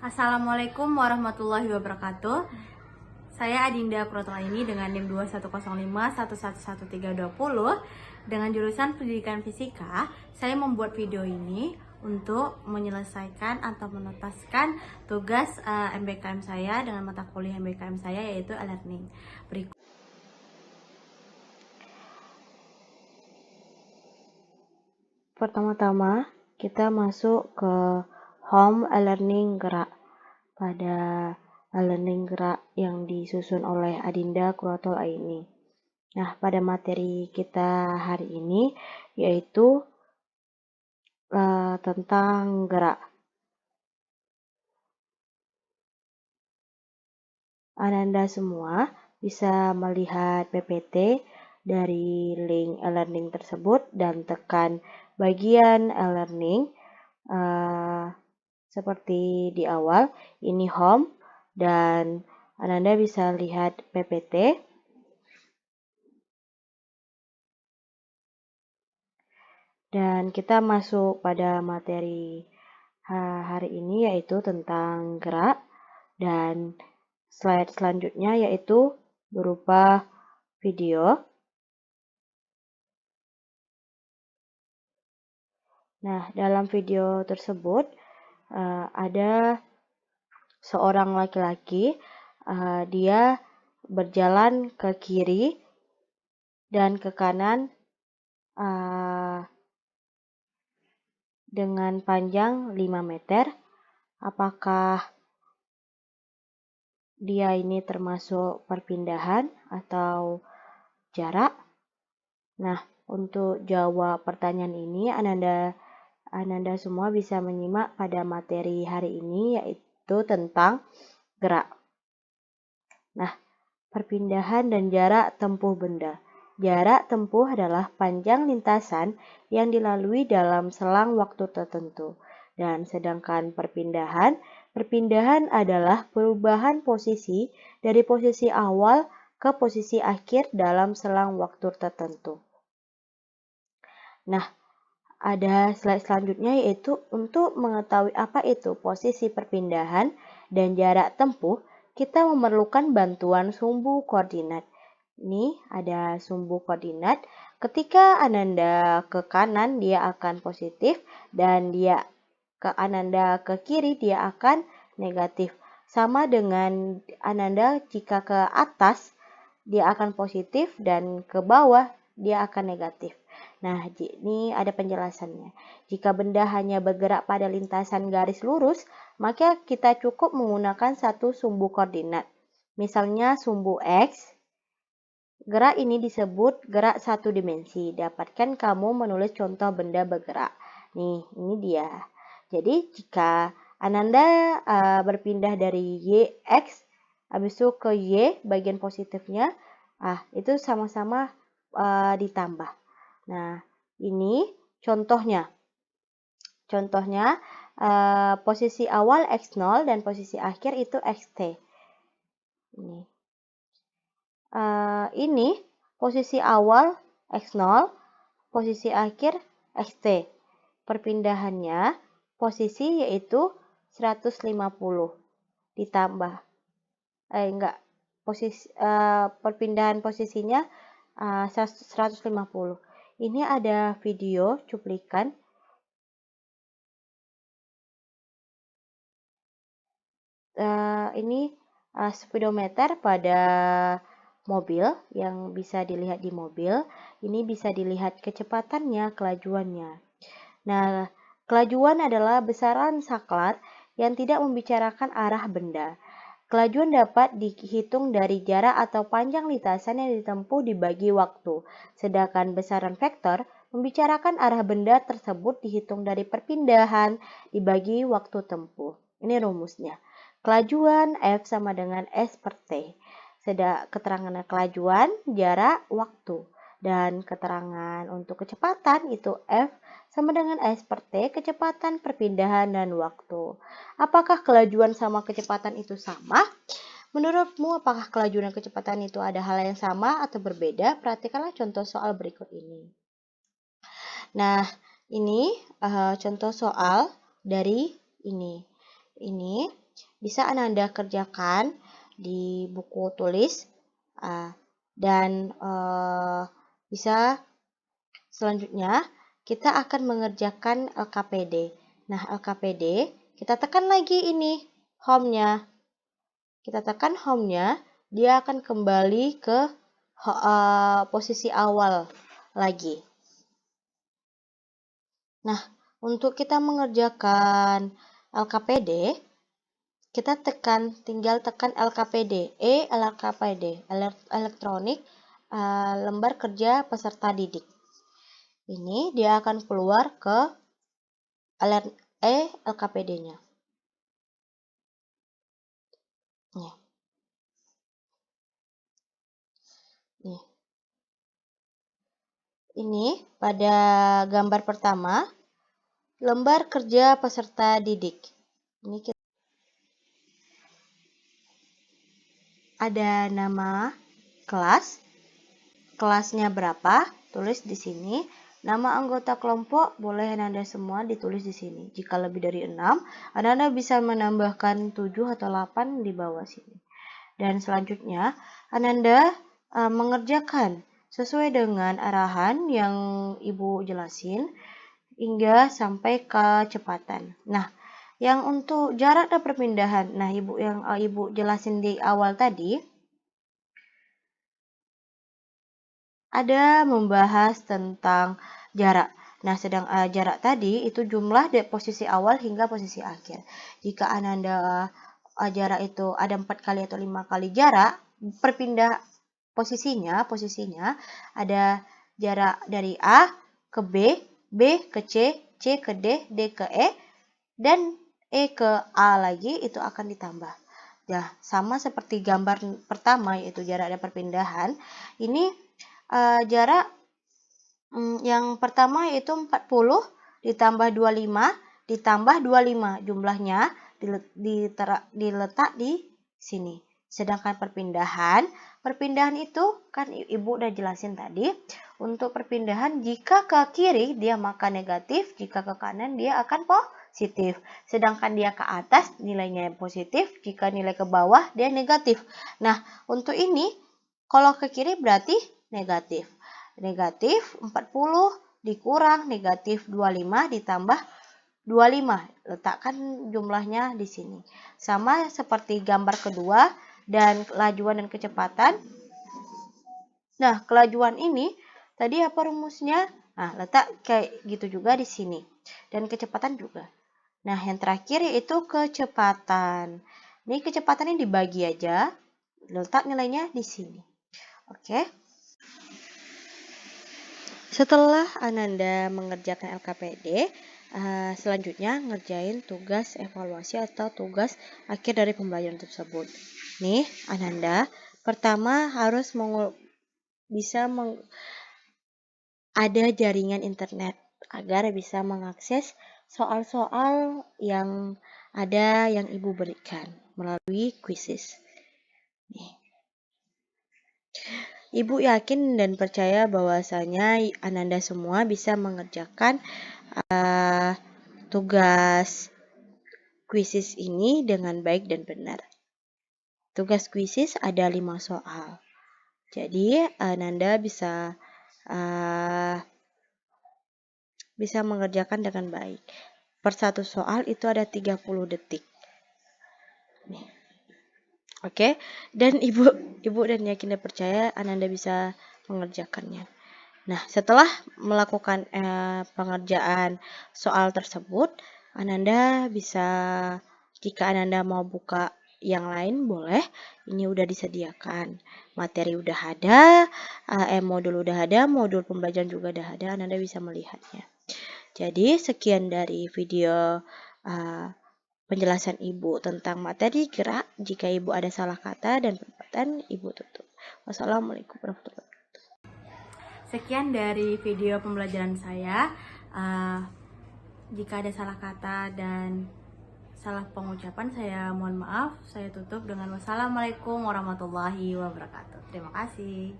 Assalamualaikum warahmatullahi wabarakatuh. Saya Adinda Protolaini dengan NIM 2105111320 dengan jurusan Pendidikan Fisika. Saya membuat video ini untuk menyelesaikan atau menuntaskan tugas MBKM saya dengan mata kuliah MBKM saya yaitu e-learning. Berikut. Pertama-tama kita masuk ke Home e-learning gerak. Pada e-learning gerak yang disusun oleh Adinda Kuratol Aini. Nah, pada materi kita hari ini yaitu tentang gerak. Ananda semua bisa melihat PPT dari link e-learning tersebut dan tekan bagian e-learning seperti di awal, ini home dan Ananda bisa lihat PPT. Dan kita masuk pada materi hari ini yaitu tentang gerak dan slide selanjutnya yaitu berupa video. Nah, dalam video tersebut ada seorang laki-laki, dia berjalan ke kiri dan ke kanan dengan panjang 5 meter. Apakah dia ini termasuk perpindahan atau jarak? Nah, untuk jawab pertanyaan ini, Ananda semua bisa menyimak pada materi hari ini, yaitu tentang gerak. Nah, perpindahan dan jarak tempuh benda. Jarak tempuh adalah panjang lintasan yang dilalui dalam selang waktu tertentu. Dan sedangkan perpindahan adalah perubahan posisi dari posisi awal ke posisi akhir dalam selang waktu tertentu. Nah, ada slide selanjutnya yaitu untuk mengetahui apa itu posisi perpindahan dan jarak tempuh, kita memerlukan bantuan sumbu koordinat. Ini ada sumbu koordinat. Ketika Ananda ke kanan dia akan positif dan Ananda ke kiri dia akan negatif. Sama dengan Ananda jika ke atas dia akan positif dan ke bawah dia akan negatif. Nah, ini ada penjelasannya. Jika benda hanya bergerak pada lintasan garis lurus, maka kita cukup menggunakan satu sumbu koordinat. Misalnya sumbu X. Gerak ini disebut gerak satu dimensi. Dapatkan kamu menulis contoh benda bergerak. Nih, ini dia. Jadi, jika Ananda berpindah dari X, habis itu ke Y, bagian positifnya, itu sama-sama ditambah. Nah, ini contohnya. Contohnya, posisi awal X0 dan posisi akhir itu XT. Ini posisi awal X0, posisi akhir XT. Perpindahannya posisi yaitu 150 ditambah perpindahan posisinya 150. Ini ada video cuplikan. Ini speedometer pada mobil yang bisa dilihat di mobil. Ini bisa dilihat kecepatannya, kelajuannya. Nah, kelajuan adalah besaran saklar yang tidak membicarakan arah benda. Kelajuan dapat dihitung dari jarak atau panjang lintasan yang ditempuh dibagi waktu. Sedangkan besaran vektor membicarakan arah benda tersebut dihitung dari perpindahan dibagi waktu tempuh. Ini rumusnya. Kelajuan F sama dengan S per T. Keterangan kelajuan, jarak, waktu. Dan keterangan untuk kecepatan itu F sama dengan S per T, kecepatan, perpindahan, dan waktu. Apakah kelajuan sama kecepatan itu sama? Menurutmu apakah kelajuan dan kecepatan itu ada hal yang sama atau berbeda? Perhatikanlah contoh soal berikut ini. Nah, ini contoh soal dari ini. Ini bisa Ananda kerjakan di buku tulis dan bisa selanjutnya kita akan mengerjakan LKPD. Nah, LKPD kita tekan lagi ini home-nya. Kita tekan home-nya, dia akan kembali ke posisi awal lagi. Nah, untuk kita mengerjakan LKPD, kita tinggal tekan LKPD, LKPD, elektronik lembar kerja peserta didik. Ini dia akan keluar ke LKPD-nya. Nih. Ini pada gambar pertama, lembar kerja peserta didik. Ini kita ada nama kelas, kelasnya berapa, tulis di sini. Nama anggota kelompok boleh Ananda semua ditulis di sini. Jika lebih dari 6, Ananda bisa menambahkan 7 atau 8 di bawah sini. Dan selanjutnya, Ananda mengerjakan sesuai dengan arahan yang Ibu jelasin hingga sampai kecepatan. Nah, yang untuk jarak dan perpindahan, nah Ibu jelasin di awal tadi, ada membahas tentang jarak. Nah, sedang jarak tadi itu jumlah dari posisi awal hingga posisi akhir. Jika Ananda jarak itu ada 4 kali atau 5 kali jarak, perpindah posisinya ada jarak dari A ke B, B ke C, C ke D, D ke E, dan E ke A lagi itu akan ditambah. Nah, sama seperti gambar pertama yaitu jarak dan perpindahan, ini jarak yang pertama yaitu 40 ditambah 25 ditambah 25 jumlahnya diletak di sini. Sedangkan perpindahan itu kan Ibu udah jelasin tadi, untuk perpindahan jika ke kiri dia maka negatif, jika ke kanan dia akan positif. Sedangkan dia ke atas nilainya positif, jika nilai ke bawah dia negatif. Nah, untuk ini kalau ke kiri berarti negatif. Negatif 40 dikurang negatif 25 ditambah 25. Letakkan jumlahnya di sini. Sama seperti gambar kedua dan kelajuan dan kecepatan. Nah, kelajuan ini tadi apa rumusnya? Nah, letak kayak gitu juga di sini. Dan kecepatan juga. Nah, yang terakhir yaitu kecepatan. Ini kecepatannya dibagi aja. Letak nilainya di sini. Oke. Setelah Ananda mengerjakan LKPD, selanjutnya ngerjain tugas evaluasi atau tugas akhir dari pembelajaran tersebut. Nih, Ananda, pertama harus ada jaringan internet agar bisa mengakses soal-soal yang ada yang Ibu berikan melalui quizzes. Nih. Ibu yakin dan percaya bahwasanya Ananda semua bisa mengerjakan tugas quizzes ini dengan baik dan benar. Tugas quizzes ada 5 soal. Jadi Ananda bisa mengerjakan dengan baik. Per satu soal itu ada 30 detik. Nih. Oke, dan Ibu dan yakin dan percaya Ananda bisa mengerjakannya. Nah, setelah melakukan pengerjaan soal tersebut, Ananda bisa, jika Ananda mau buka yang lain boleh, ini udah disediakan. Materi udah ada, modul udah ada, modul pembelajaran juga udah ada, Ananda bisa melihatnya. Jadi, sekian dari video penjelasan Ibu tentang materi gerak. Jika Ibu ada salah kata dan perbuatan, Ibu tutup. Wassalamualaikum warahmatullahi wabarakatuh. Sekian dari video pembelajaran saya. Jika ada salah kata dan salah pengucapan, saya mohon maaf. Saya tutup dengan wassalamualaikum warahmatullahi wabarakatuh. Terima kasih.